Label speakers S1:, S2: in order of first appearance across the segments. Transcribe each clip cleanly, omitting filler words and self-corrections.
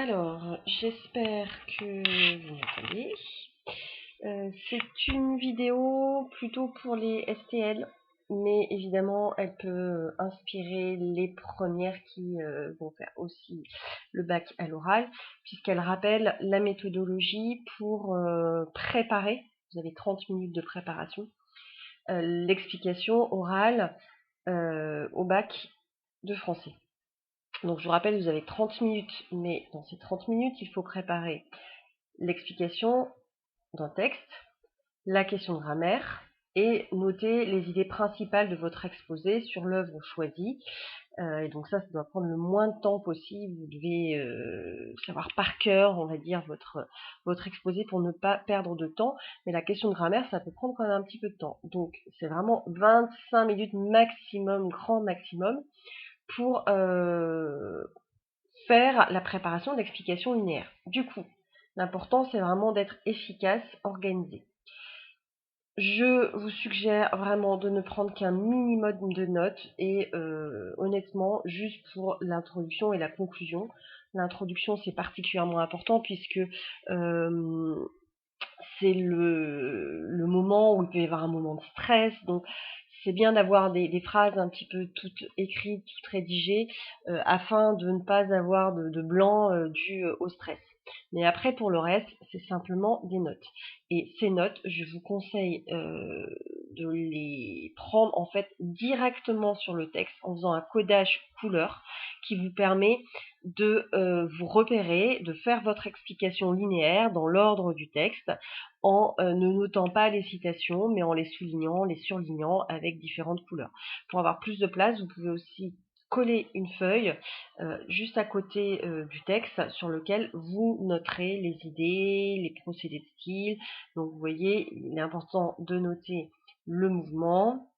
S1: Alors, j'espère que vous m'entendez. C'est une vidéo plutôt pour les STL, mais évidemment, elle peut inspirer les premières qui vont faire aussi le bac à l'oral, puisqu'elle rappelle la méthodologie pour préparer, vous avez 30 minutes de préparation, l'explication orale au bac de français. Donc je vous rappelle, vous avez 30 minutes, mais dans ces 30 minutes, il faut préparer l'explication d'un texte, la question de grammaire et noter les idées principales de votre exposé sur l'œuvre choisie. Et donc ça doit prendre le moins de temps possible. Vous devez savoir par cœur, on va dire, votre exposé pour ne pas perdre de temps. Mais la question de grammaire, ça peut prendre quand même un petit peu de temps. Donc c'est vraiment 25 minutes maximum, grand maximum, pour faire la préparation d'explications linéaires. Du coup, l'important, c'est vraiment d'être efficace, organisé. Je vous suggère vraiment de ne prendre qu'un minimum de notes et honnêtement, juste pour l'introduction et la conclusion. L'introduction, c'est particulièrement important puisque c'est le moment où il peut y avoir un moment de stress. Donc, c'est bien d'avoir des phrases un petit peu toutes écrites, toutes rédigées, afin de ne pas avoir de blanc dû au stress. Mais après, pour le reste, c'est simplement des notes. Et ces notes, je vous conseille de les prendre en fait directement sur le texte en faisant un codage couleur qui vous permet de vous repérer, de faire votre explication linéaire dans l'ordre du texte en ne notant pas les citations mais en les soulignant, les surlignant avec différentes couleurs. Pour avoir plus de place, vous pouvez aussi coller une feuille juste à côté du texte sur lequel vous noterez les idées, les procédés de style. Donc vous voyez, il est important de noter le mouvement,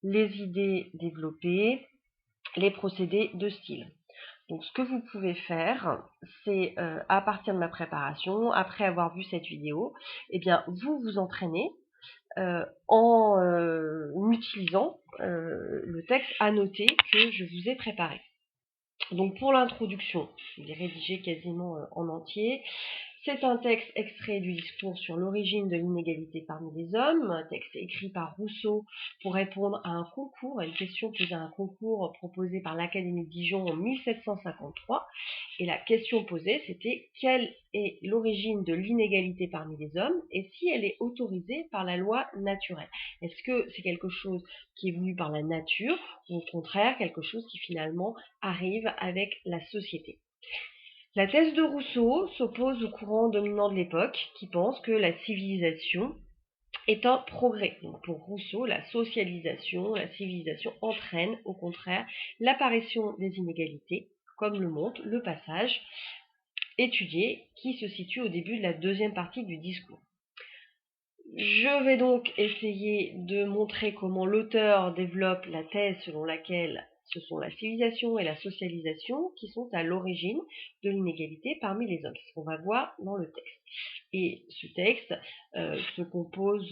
S1: les idées développées, les procédés de style. Donc ce que vous pouvez faire, c'est à partir de ma préparation, après avoir vu cette vidéo, eh bien vous vous entraînez en utilisant le texte annoté que je vous ai préparé. Donc pour l'introduction, je l'ai rédigé quasiment en entier. C'est un texte extrait du discours sur l'origine de l'inégalité parmi les hommes, un texte écrit par Rousseau pour répondre à un concours, à une question posée à un concours proposé par l'Académie de Dijon en 1753. Et la question posée, c'était quelle est l'origine de l'inégalité parmi les hommes et si elle est autorisée par la loi naturelle. Est-ce que c'est quelque chose qui est voulu par la nature ou au contraire quelque chose qui finalement arrive avec la société? La thèse de Rousseau s'oppose au courant dominant de l'époque qui pense que la civilisation est un progrès. Donc pour Rousseau, la socialisation, la civilisation entraîne au contraire l'apparition des inégalités, comme le montre le passage étudié qui se situe au début de la deuxième partie du discours. Je vais donc essayer de montrer comment l'auteur développe la thèse selon laquelle ce sont la civilisation et la socialisation qui sont à l'origine de l'inégalité parmi les hommes. C'est ce qu'on va voir dans le texte. Et ce texte se compose,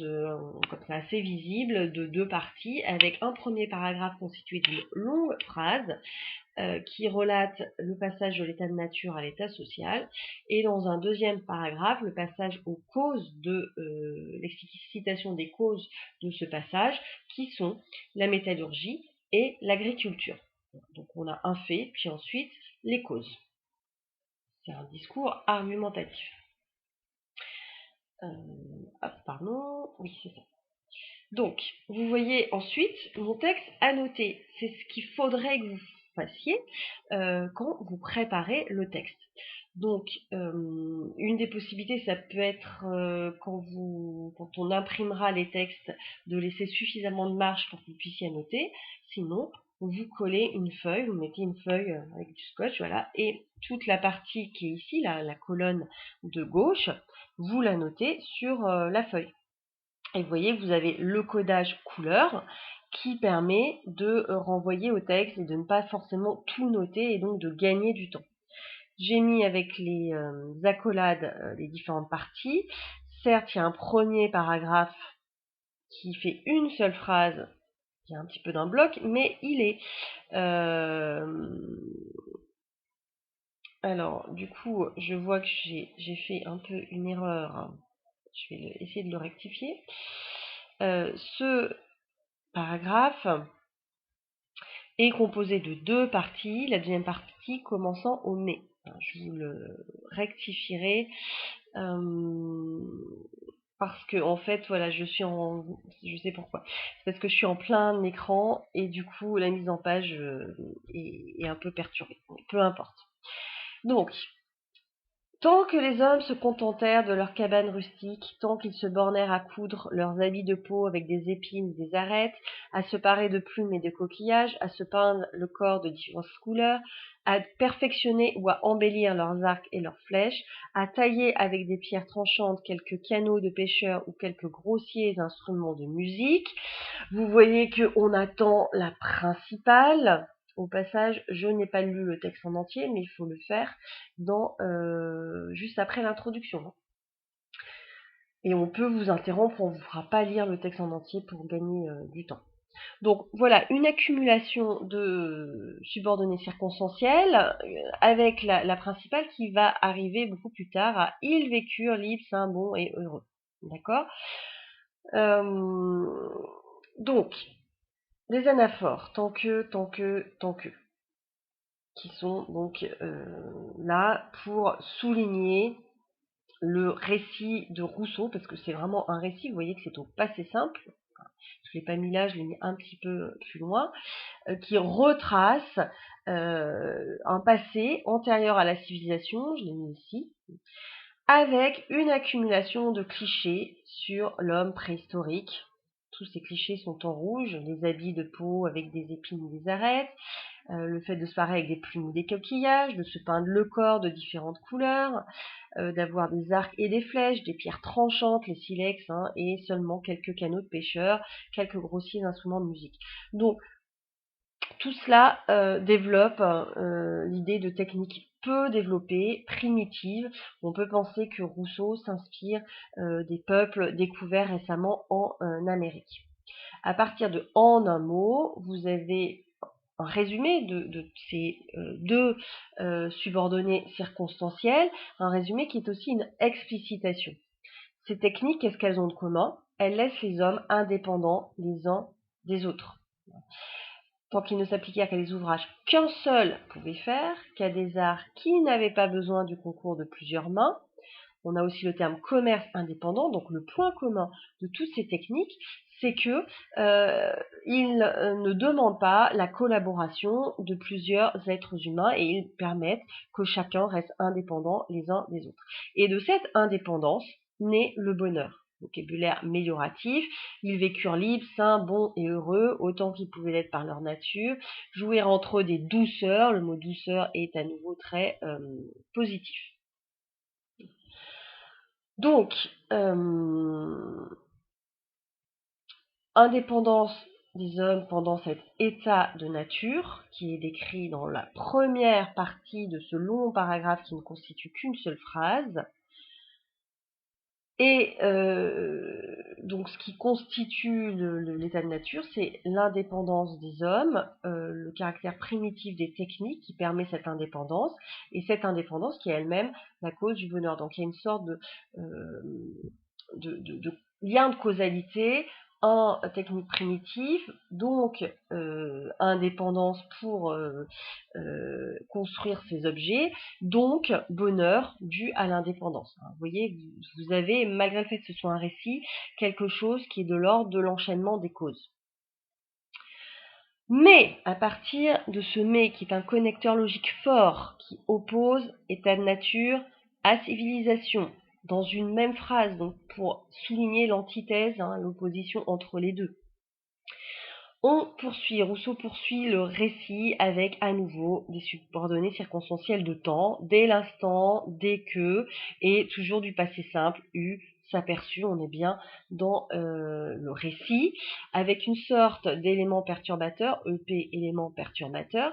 S1: comme ça assez visible, de deux parties, avec un premier paragraphe constitué d'une longue phrase qui relate le passage de l'état de nature à l'état social, et dans un deuxième paragraphe, le passage aux causes de l'explicitation des causes de ce passage, qui sont la métallurgie et l'agriculture. Donc on a un fait, puis ensuite les causes. C'est un discours argumentatif. Pardon, oui c'est ça. Donc, vous voyez ensuite mon texte annoté. C'est ce qu'il faudrait que vous fassiez quand vous préparez le texte. Donc, une des possibilités, ça peut être quand on imprimera les textes, de laisser suffisamment de marge pour que vous puissiez annoter. Sinon, vous collez une feuille, vous mettez une feuille avec du scotch, voilà, et toute la partie qui est ici, la colonne de gauche, vous la notez sur la feuille. Et vous voyez, vous avez le codage couleur qui permet de renvoyer au texte et de ne pas forcément tout noter et donc de gagner du temps. J'ai mis avec les accolades les différentes parties. Certes, il y a un premier paragraphe qui fait une seule phrase, il y a un petit peu d'un bloc, mais il est Alors, du coup, je vois que j'ai fait un peu une erreur. Je vais essayer de le rectifier. Ce paragraphe est composé de deux parties, la deuxième partie commençant au mais. Je vous le rectifierai parce que en fait, voilà, je sais pourquoi. C'est parce que je suis en plein écran et du coup, la mise en page est un peu perturbée. Peu importe. Donc, tant que les hommes se contentèrent de leurs cabanes rustiques, tant qu'ils se bornèrent à coudre leurs habits de peau avec des épines et des arêtes, à se parer de plumes et de coquillages, à se peindre le corps de différentes couleurs, à perfectionner ou à embellir leurs arcs et leurs flèches, à tailler avec des pierres tranchantes quelques canots de pêcheurs ou quelques grossiers instruments de musique, vous voyez qu'on attend la principale. Au passage, je n'ai pas lu le texte en entier, mais il faut le faire juste après l'introduction. Et on peut vous interrompre, on ne vous fera pas lire le texte en entier pour gagner du temps. Donc voilà, une accumulation de subordonnées circonstancielles avec la principale qui va arriver beaucoup plus tard à « ils vécurent libres, sains, bons et heureux ». D'accord donc, les anaphores, tant que, qui sont donc là pour souligner le récit de Rousseau, parce que c'est vraiment un récit, vous voyez que c'est au passé simple, je ne l'ai pas mis là, je l'ai mis un petit peu plus loin, qui retrace un passé antérieur à la civilisation, je l'ai mis ici, avec une accumulation de clichés sur l'homme préhistorique. Tous ces clichés sont en rouge, les habits de peau avec des épines et des arêtes, le fait de se parer avec des plumes ou des coquillages, de se peindre le corps de différentes couleurs, d'avoir des arcs et des flèches, des pierres tranchantes, les silex, et seulement quelques canots de pêcheurs, quelques grossiers instruments de musique. Donc, tout cela développe l'idée de techniques peu développées, primitives. On peut penser que Rousseau s'inspire des peuples découverts récemment en Amérique. À partir de en un mot, vous avez un résumé de ces deux subordonnées circonstancielles, un résumé qui est aussi une explicitation. Ces techniques, qu'est-ce qu'elles ont de commun? Elles laissent les hommes indépendants les uns des autres. Tant qu'ils ne s'appliquèrent qu'à des ouvrages qu'un seul pouvait faire, qu'à des arts qui n'avaient pas besoin du concours de plusieurs mains. On a aussi le terme commerce indépendant, donc le point commun de toutes ces techniques, c'est que ils ne demandent pas la collaboration de plusieurs êtres humains et ils permettent que chacun reste indépendant les uns des autres. Et de cette indépendance naît le bonheur. Vocabulaire mélioratif, ils vécurent libres, sains, bons et heureux, autant qu'ils pouvaient l'être par leur nature, jouir entre eux des douceurs, le mot douceur est à nouveau très positif. Donc, indépendance des hommes pendant cet état de nature, qui est décrit dans la première partie de ce long paragraphe qui ne constitue qu'une seule phrase. Et donc ce qui constitue l'état de nature, c'est l'indépendance des hommes, le caractère primitif des techniques qui permet cette indépendance, et cette indépendance qui est elle-même la cause du bonheur. Donc il y a une sorte de lien de causalité en technique primitive, donc indépendance pour construire ces objets, donc bonheur dû à l'indépendance. Vous voyez, vous avez, malgré le fait que ce soit un récit, quelque chose qui est de l'ordre de l'enchaînement des causes. Mais, à partir de ce mais qui est un connecteur logique fort, qui oppose état de nature à civilisation, dans une même phrase, donc pour souligner l'antithèse, l'opposition entre les deux. Rousseau poursuit le récit avec à nouveau des subordonnées circonstancielles de temps, dès l'instant, dès que, et toujours du passé simple, eu, s'aperçut, on est bien dans le récit, avec une sorte d'élément perturbateur, EP élément perturbateur,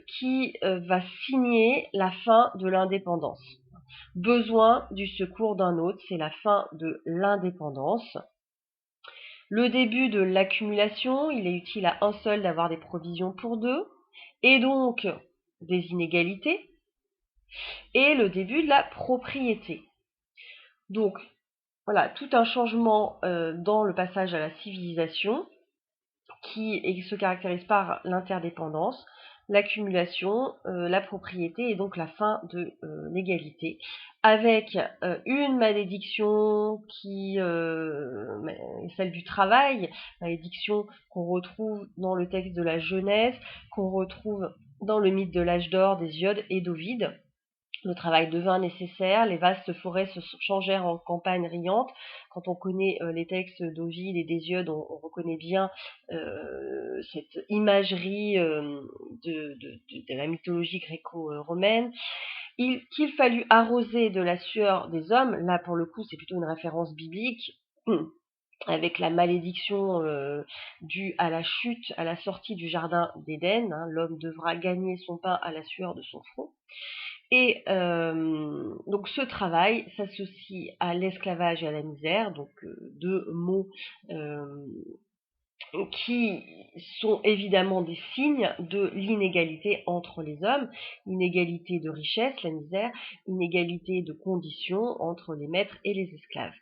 S1: qui va signer la fin de l'indépendance. Besoin du secours d'un autre, c'est la fin de l'indépendance. Le début de l'accumulation, il est utile à un seul d'avoir des provisions pour deux, et donc des inégalités. et le début de la propriété. Donc, voilà, tout un changement dans le passage à la civilisation qui se caractérise par l'interdépendance, l'accumulation, la propriété et donc la fin de l'égalité, avec une malédiction qui est celle du travail, malédiction qu'on retrouve dans le texte de la Genèse, qu'on retrouve dans le mythe de l'âge d'or d'Hésiode et d'Ovide. Le travail devint nécessaire, les vastes forêts se changèrent en campagnes riantes. Quand on connaît les textes d'Ovide et d'Hésiode, on reconnaît bien cette imagerie de la mythologie gréco-romaine. Qu'il fallut arroser de la sueur des hommes, là pour le coup c'est plutôt une référence biblique, avec la malédiction due à la chute, à la sortie du jardin d'Éden, hein, l'homme devra gagner son pain à la sueur de son front. Et donc ce travail s'associe à l'esclavage et à la misère, donc deux mots qui sont évidemment des signes de l'inégalité entre les hommes, inégalité de richesse, la misère, inégalité de conditions entre les maîtres et les esclaves.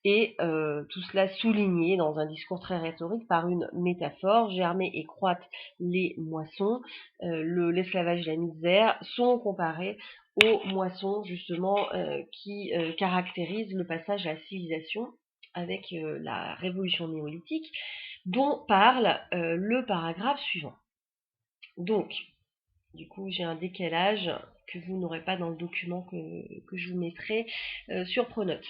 S1: Et tout cela souligné dans un discours très rhétorique par une métaphore, germer et croître les moissons, l'esclavage et la misère sont comparés aux moissons justement qui caractérisent le passage à la civilisation avec la révolution néolithique, dont parle le paragraphe suivant. Donc, du coup, j'ai un décalage que vous n'aurez pas dans le document que je vous mettrai sur Pronote.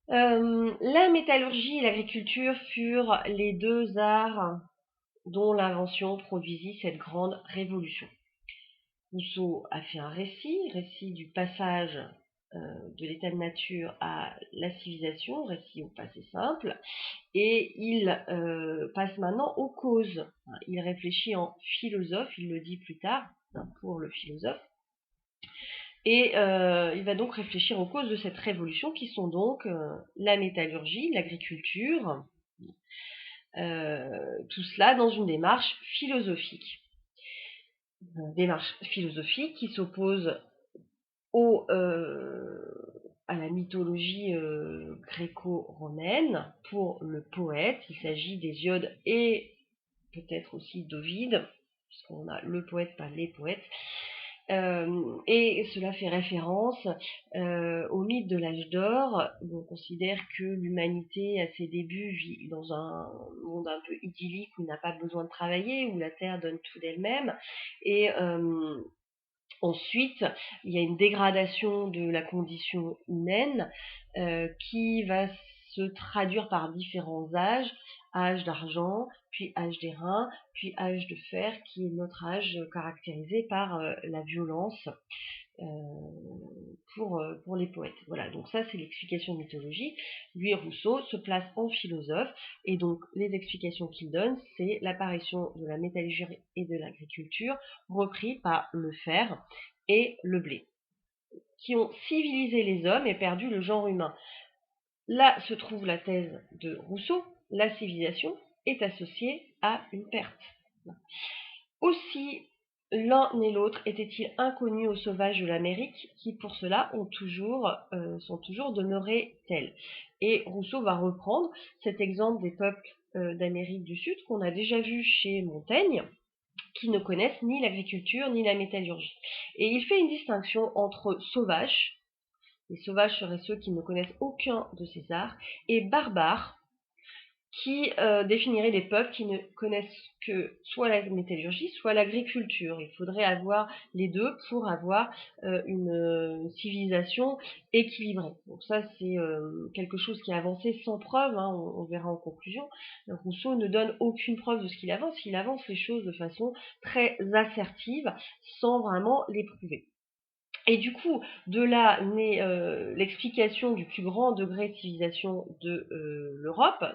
S1: La métallurgie et l'agriculture furent les deux arts dont l'invention produisit cette grande révolution. Rousseau a fait un récit du passage de l'état de nature à la civilisation, récit au passé simple, et il passe maintenant aux causes. Il réfléchit en philosophe, il le dit plus tard, pour le philosophe, et il va donc réfléchir aux causes de cette révolution qui sont donc la métallurgie, l'agriculture, tout cela dans une démarche philosophique. Démarche philosophique qui s'oppose à la mythologie gréco-romaine. Pour le poète, il s'agit d'Hésiode et peut-être aussi d'Ovide, puisqu'on a le poète, pas les poètes. Et cela fait référence au mythe de l'âge d'or, où on considère que l'humanité à ses débuts vit dans un monde un peu idyllique où il n'a pas besoin de travailler, où la terre donne tout d'elle-même, et ensuite, il y a une dégradation de la condition humaine qui va se traduire par différents âges, âge d'argent, puis âge d'airain, puis âge de fer, qui est notre âge caractérisé par la violence pour les poètes. Voilà, donc ça c'est l'explication mythologique. Lui, Rousseau, se place en philosophe, et donc les explications qu'il donne, c'est l'apparition de la métallurgie et de l'agriculture, repris par le fer et le blé, qui ont civilisé les hommes et perdu le genre humain. Là se trouve la thèse de Rousseau, la civilisation est associée à une perte. Aussi, l'un et l'autre étaient-ils inconnus aux sauvages de l'Amérique, qui pour cela sont toujours demeurés tels. Et Rousseau va reprendre cet exemple des peuples d'Amérique du Sud qu'on a déjà vu chez Montaigne, qui ne connaissent ni l'agriculture ni la métallurgie. Et il fait une distinction entre sauvages, les sauvages seraient ceux qui ne connaissent aucun de ces arts, et barbares, qui définirait les peuples qui ne connaissent que soit la métallurgie, soit l'agriculture. Il faudrait avoir les deux pour avoir une civilisation équilibrée. Donc ça, c'est quelque chose qui est avancé sans preuve, hein, on verra en conclusion. Rousseau ne donne aucune preuve de ce qu'il avance les choses de façon très assertive, sans vraiment les prouver. Et du coup, de là naît l'explication du plus grand degré de civilisation de l'Europe,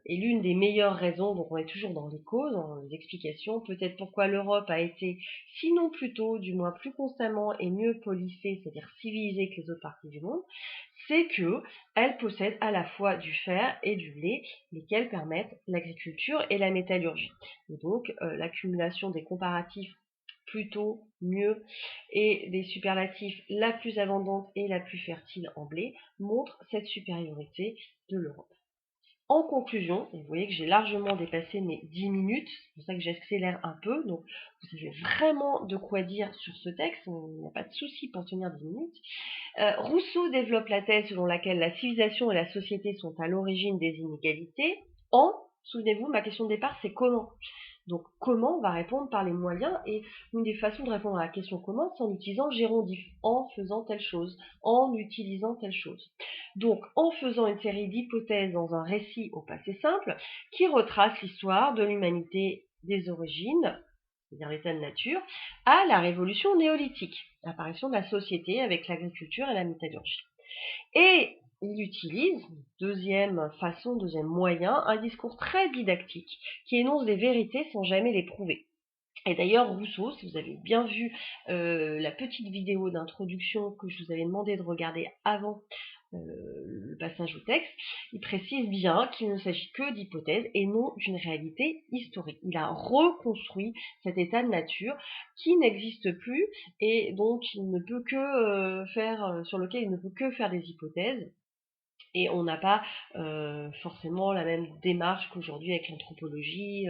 S1: et l'une des meilleures raisons, donc on est toujours dans les causes, dans les explications, peut-être pourquoi l'Europe a été, sinon plus tôt, du moins plus constamment et mieux policée, c'est-à-dire civilisée que les autres parties du monde, c'est que elle possède à la fois du fer et du blé, lesquels permettent l'agriculture et la métallurgie. Et donc l'accumulation des comparatifs plutôt, mieux, et des superlatifs la plus abondante et la plus fertile en blé, montrent cette supériorité de l'Europe. En conclusion, vous voyez que j'ai largement dépassé mes 10 minutes, c'est pour ça que j'accélère un peu, donc vous avez vraiment de quoi dire sur ce texte, il n'y a pas de souci pour tenir 10 minutes. Rousseau développe la thèse selon laquelle la civilisation et la société sont à l'origine des inégalités souvenez-vous, ma question de départ, c'est comment. Donc comment, on va répondre par les moyens, et une des façons de répondre à la question comment, c'est en utilisant le gérondif, en faisant telle chose, en utilisant telle chose. Donc en faisant une série d'hypothèses dans un récit au passé simple, qui retrace l'histoire de l'humanité des origines, c'est-à-dire l'état de nature, à la révolution néolithique, l'apparition de la société avec l'agriculture et la métallurgie. Et il utilise, deuxième moyen, un discours très didactique qui énonce des vérités sans jamais les prouver. Et d'ailleurs, Rousseau, si vous avez bien vu la petite vidéo d'introduction que je vous avais demandé de regarder avant le passage au texte, il précise bien qu'il ne s'agit que d'hypothèses et non d'une réalité historique. Il a reconstruit cet état de nature qui n'existe plus et dont il ne peut que sur lequel il ne peut que faire des hypothèses. Et on n'a pas forcément la même démarche qu'aujourd'hui avec l'anthropologie,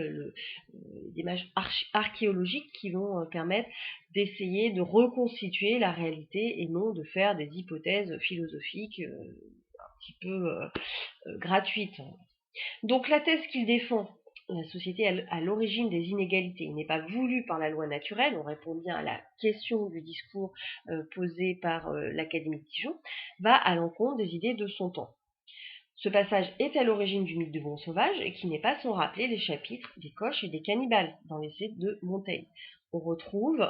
S1: les démarches archéologiques qui vont permettre d'essayer de reconstituer la réalité et non de faire des hypothèses philosophiques un petit peu gratuites. Donc la thèse qu'il défend, la société à l'origine des inégalités, n'est pas voulue par la loi naturelle, on répond bien à la question du discours posé par l'Académie de Dijon, va à l'encontre des idées de son temps. Ce passage est à l'origine du mythe du bon sauvage et qui n'est pas sans rappeler les chapitres des coches et des cannibales dans l'essai de Montaigne. On retrouve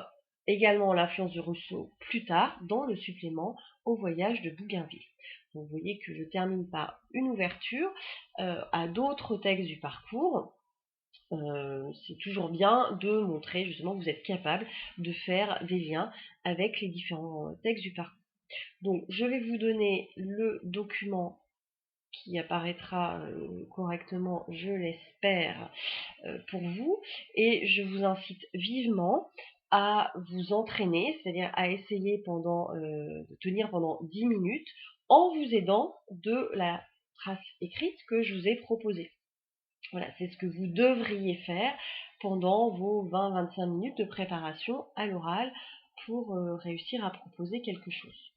S1: également l'influence de Rousseau plus tard dans le supplément au voyage de Bougainville. Donc, vous voyez que je termine par une ouverture à d'autres textes du parcours. C'est toujours bien de montrer justement que vous êtes capable de faire des liens avec les différents textes du parcours. Donc je vais vous donner le document qui apparaîtra correctement, je l'espère, pour vous, et je vous incite vivement à vous entraîner, c'est-à-dire à essayer de tenir pendant 10 minutes en vous aidant de la trace écrite que je vous ai proposée. Voilà, c'est ce que vous devriez faire pendant vos 20-25 minutes de préparation à l'oral pour réussir à proposer quelque chose.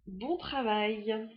S1: Bon travail!